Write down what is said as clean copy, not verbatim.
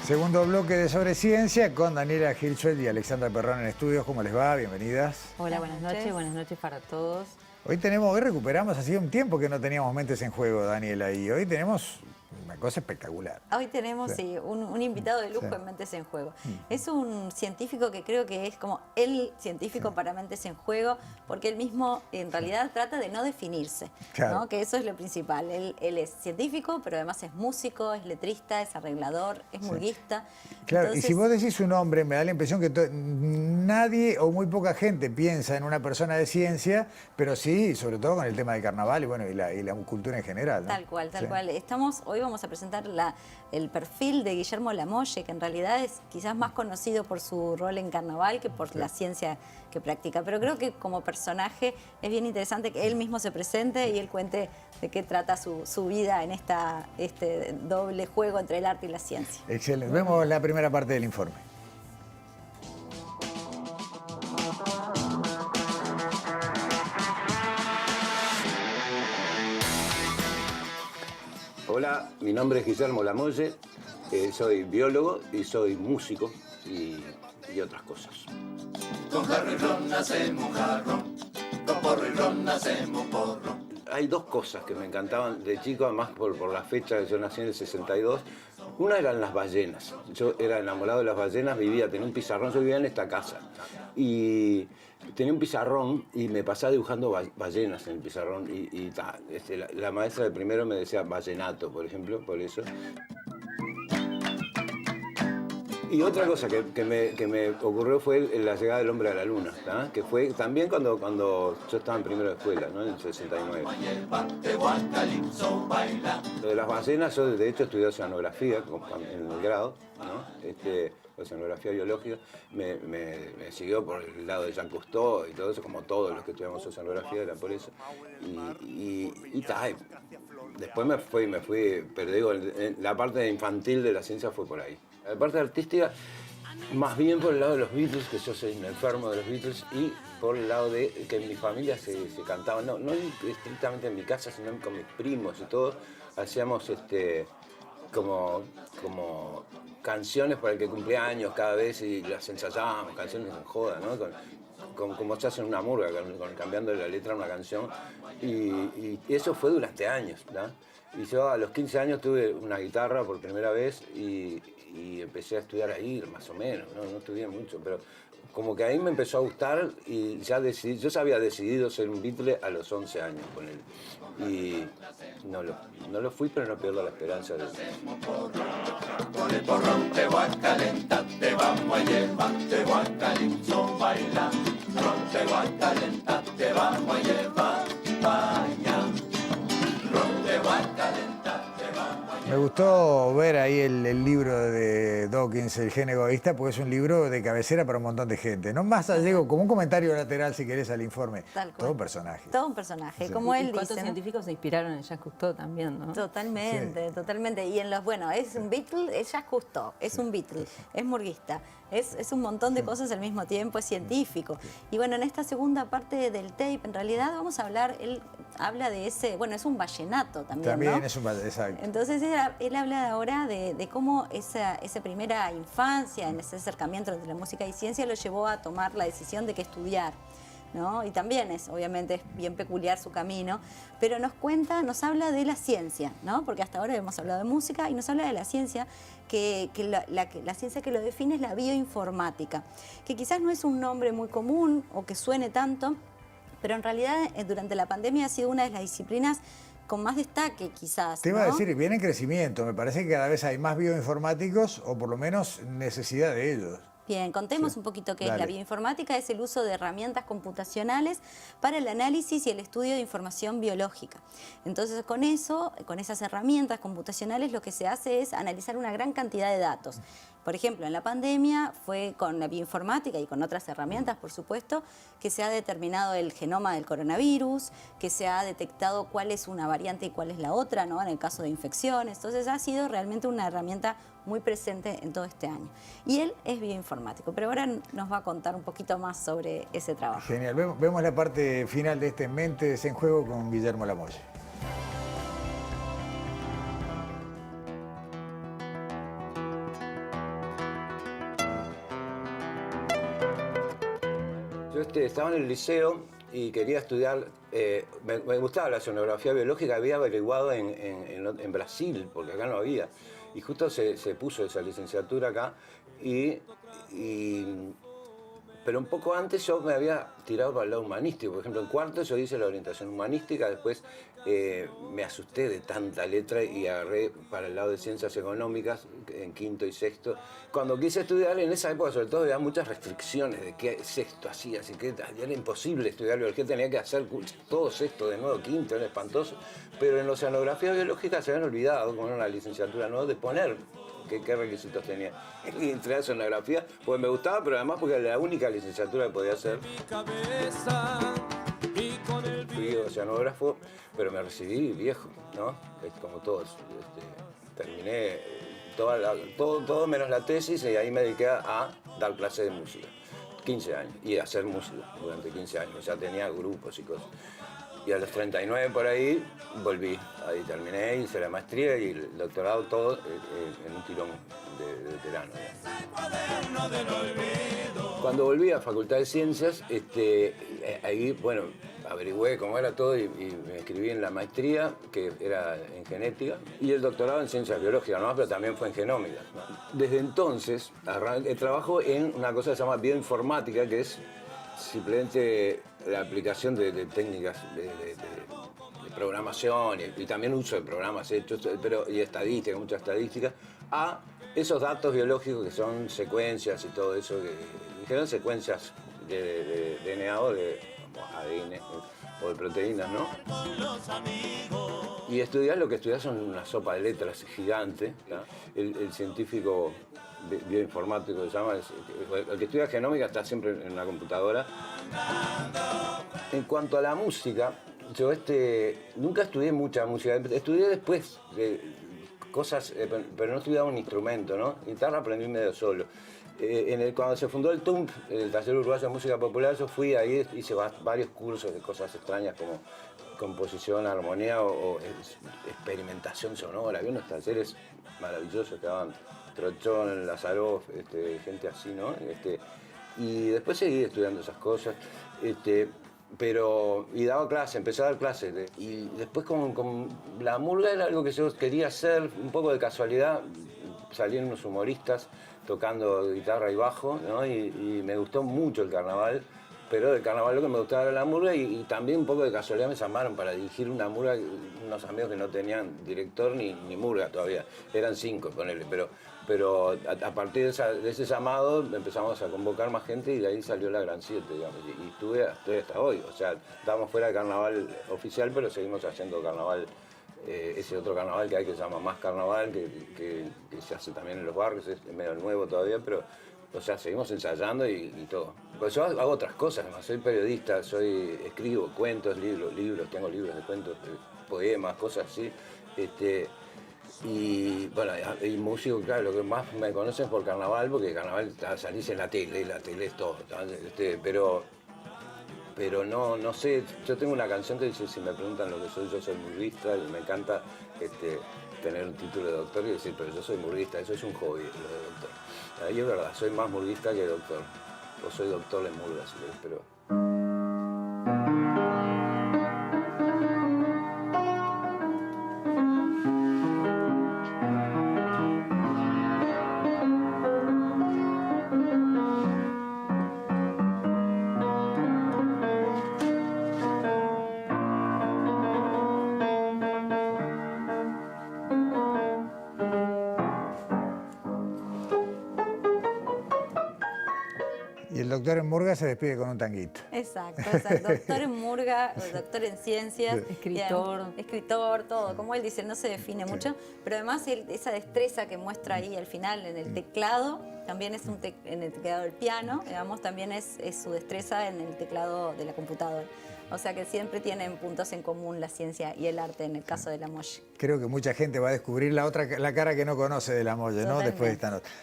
Segundo bloque de Sobre Ciencia con Daniela Hirschfeld y Alexandra Perrón en estudios. ¿Cómo les va? Bienvenidas. Hola, buenas noches para todos. Hoy recuperamos, hacía un tiempo que no teníamos Mentes en Juego, Daniela, y hoy tenemos una cosa espectacular. Hoy tenemos Sí. un invitado de lujo Sí. en Mentes en Juego. Es un científico que creo que es como el científico para Mentes en Juego, porque él mismo en realidad trata de no definirse, Claro. ¿no? Que eso es lo principal. Él es científico, pero además es músico, es letrista, es arreglador, es murguista. Claro, Entonces, y si vos decís su nombre, me da la impresión que nadie o muy poca gente piensa en una persona de ciencia, pero sí, sobre todo con el tema del carnaval y bueno, y la cultura en general, ¿no? Tal cual, tal Sí. cual. Hoy vamos a presentar el perfil de Guillermo Lamolle, que en realidad es quizás más conocido por su rol en Carnaval que por la ciencia que practica. Pero creo que como personaje es bien interesante que él mismo se presente y él cuente de qué trata su vida en este doble juego entre el arte y la ciencia. Excelente. Vemos la primera parte del informe. Hola, mi nombre es Guillermo Lamolle, soy biólogo y soy músico y otras cosas. Con jarro y ron hacemos jarro, con porro y ron hacemos porro. Hay dos cosas que me encantaban de chico, además por la fecha que yo nací en el 62. Una eran las ballenas. Yo era enamorado de las ballenas, tenía un pizarrón, yo vivía en esta casa. Y tenía un pizarrón y me pasaba dibujando ballenas en el pizarrón. La maestra de primero me decía vallenato, por ejemplo, por eso. Y otra cosa que me ocurrió fue la llegada del hombre a la luna, ¿tá? Que fue también cuando yo estaba en primero de escuela, ¿no? En el 69. Lo de las ballenas, yo de hecho estudié oceanografía en el grado, ¿no? Oceanografía biológica, me siguió por el lado de Jean Cousteau y todo eso, como todos los que estudiamos oceanografía, era por eso. Después me fui, pero digo, la parte infantil de la ciencia fue por ahí. La parte artística, más bien por el lado de los Beatles, que yo soy un enfermo de los Beatles, y por el lado de que en mi familia se cantaba, no estrictamente en mi casa, sino con mis primos y todo, hacíamos como canciones para el que cumplía años cada vez y las ensayábamos, canciones en joda, ¿no? Como se hace en una murga, cambiando la letra a una canción, y eso fue durante años, ¿no? Y yo a los 15 años tuve una guitarra por primera vez y empecé a estudiar ahí, más o menos, no estudié mucho, pero como que ahí me empezó a gustar y ya decidí, yo ya había decidido ser un Beatle a los 11 años con él. Y no lo fui, pero no pierdo la esperanza de... Con el porrón te voy a calentar, te vamos a llevar, te voy a calypso bailar. Ron te voy a calentar, te vamos a llevar, vaya. Ron te voy a calentar, te vamos a llevar. Me gustó ver ahí el libro de Dawkins, El gen egoísta, porque es un libro de cabecera para un montón de gente. No más allá, como un comentario lateral, si querés, al informe. Tal cual. Todo un personaje. Todo un personaje, Sí. como él ¿Y cuántos dice, ¿no? científicos se inspiraron en Jacques Cousteau también, no? Totalmente, totalmente. Y es un Beatle, es Jacques Cousteau, es un Beatle, es murguista, es un montón de cosas al mismo tiempo, es científico. Y bueno, en esta segunda parte del tape, en realidad vamos a hablar, él habla de es un vallenato también, También ¿no? es un... Exacto. Entonces él habla ahora de cómo esa primera infancia, en ese acercamiento entre la música y ciencia, lo llevó a tomar la decisión de qué estudiar, ¿no? Y también obviamente es bien peculiar su camino, pero nos habla de la ciencia, ¿no? Porque hasta ahora hemos hablado de música y nos habla de la ciencia, que la ciencia que lo define es la bioinformática, que quizás no es un nombre muy común o que suene tanto, pero en realidad durante la pandemia ha sido una de las disciplinas con más destaque quizás, Te iba a ¿no? decir, viene en crecimiento. Me parece que cada vez hay más bioinformáticos o por lo menos necesidad de ellos. Bien, contemos un poquito qué es Dale. la bioinformática. Es el uso de herramientas computacionales para el análisis y el estudio de información biológica. Entonces, con esas herramientas computacionales, lo que se hace es analizar una gran cantidad de datos. Por ejemplo, en la pandemia fue con la bioinformática y con otras herramientas, por supuesto, que se ha determinado el genoma del coronavirus, que se ha detectado cuál es una variante y cuál es la otra, ¿no? En el caso de infecciones. Entonces, ha sido realmente una herramienta muy presente en todo este año. Y él es bioinformático, pero ahora nos va a contar un poquito más sobre ese trabajo. Genial. Vemos la parte final de este Mentes en Juego con Guillermo Lamolle. estaba en el liceo y quería estudiar, me gustaba la oceanografía biológica, había averiguado en Brasil, porque acá no había. Y justo se puso esa licenciatura acá, pero un poco antes yo me había tirado para el lado humanístico. Por ejemplo, en cuarto yo hice la orientación humanística, después me asusté de tanta letra y agarré para el lado de ciencias económicas en quinto y sexto. Cuando quise estudiar, en esa época sobre todo había muchas restricciones de qué sexto hacía, así que era imposible estudiar biología, tenía que hacer todo sexto de nuevo, quinto, era espantoso. Pero en la oceanografía biológica se habían olvidado, con una licenciatura, ¿no?, de poner qué requisitos tenía. Y entré a oceanografía porque me gustaba, pero además porque era la única licenciatura que podía hacer. Fui oceanógrafo, pero me recibí viejo, ¿no? Como todos. Terminé todo menos la tesis y ahí me dediqué a dar clases de música. 15 años, y a hacer música durante 15 años. Ya tenía grupos y cosas. Y a los 39 por ahí volví, ahí terminé, hice la maestría y el doctorado todo en un tirón de veterano. Cuando volví a Facultad de Ciencias, ahí, bueno, averigüé cómo era todo y me inscribí en la maestría, que era en genética, y el doctorado en ciencias biológicas, ¿no?, pero también fue en genómica. Desde entonces trabajo en una cosa que se llama bioinformática, que es simplemente la aplicación de técnicas de programación y también uso de programas hechos, y estadística, mucha estadística, a esos datos biológicos que son secuencias y todo eso, que dijeron secuencias de DNA o de ADN o de proteínas, ¿no? Y estudiar lo que estudias son una sopa de letras gigante, ¿no? El científico bioinformático se llama, el que estudia genómica está siempre en la computadora. En cuanto a la música, yo nunca estudié mucha música, estudié después cosas, pero no estudiaba un instrumento, ¿no? Guitarra aprendí medio solo. Cuando se fundó el TUMP, el Taller Uruguayo de Música Popular, yo fui ahí, hice varios cursos de cosas extrañas como composición, armonía o experimentación sonora. Había unos talleres maravillosos que daban Trochón, Lazaroff, gente así, ¿no? Y después seguí estudiando esas cosas, y daba clases, empecé a dar clases. Y después con la murga era algo que yo quería hacer, un poco de casualidad, salían unos humoristas tocando guitarra y bajo, ¿no? Y me gustó mucho el carnaval, pero del carnaval lo que me gustaba era la murga y también un poco de casualidad me llamaron para dirigir una murga, unos amigos que no tenían director ni murga todavía, eran 5, ponele, pero a partir de ese llamado empezamos a convocar más gente y de ahí salió la Gran 7, digamos, y estoy hasta hoy, o sea, estábamos fuera de carnaval oficial, pero seguimos haciendo carnaval, ese otro carnaval que hay que se llama Más Carnaval, que se hace también en los barrios, es medio nuevo todavía, pero o sea, seguimos ensayando y todo. Pues yo hago otras cosas, además, soy periodista, escribo cuentos, libros, tengo libros de cuentos, poemas, cosas así. Y bueno, y músico, claro, lo que más me conocen es por carnaval, porque carnaval salís en la tele es todo. Pero no sé, yo tengo una canción que dice, si me preguntan lo que soy, yo soy murguista y me encanta tener un título de doctor y decir, pero yo soy murguista, eso es un hobby, lo de doctor. Y es verdad, soy más murguista que doctor, o soy doctor en murga, si querés, pero... Y el doctor en murga se despide con un tanguito. Exacto. Doctor en murga, doctor en ciencias. Escritor, todo. Como él dice, no se define mucho, pero además esa destreza que muestra ahí al final en el teclado, también es en el teclado del piano, digamos, también es su destreza en el teclado de la computadora. O sea que siempre tienen puntos en común la ciencia y el arte en el caso de La Molle. Creo que mucha gente va a descubrir la cara que no conoce de La Molle, ¿no? Después de esta nota.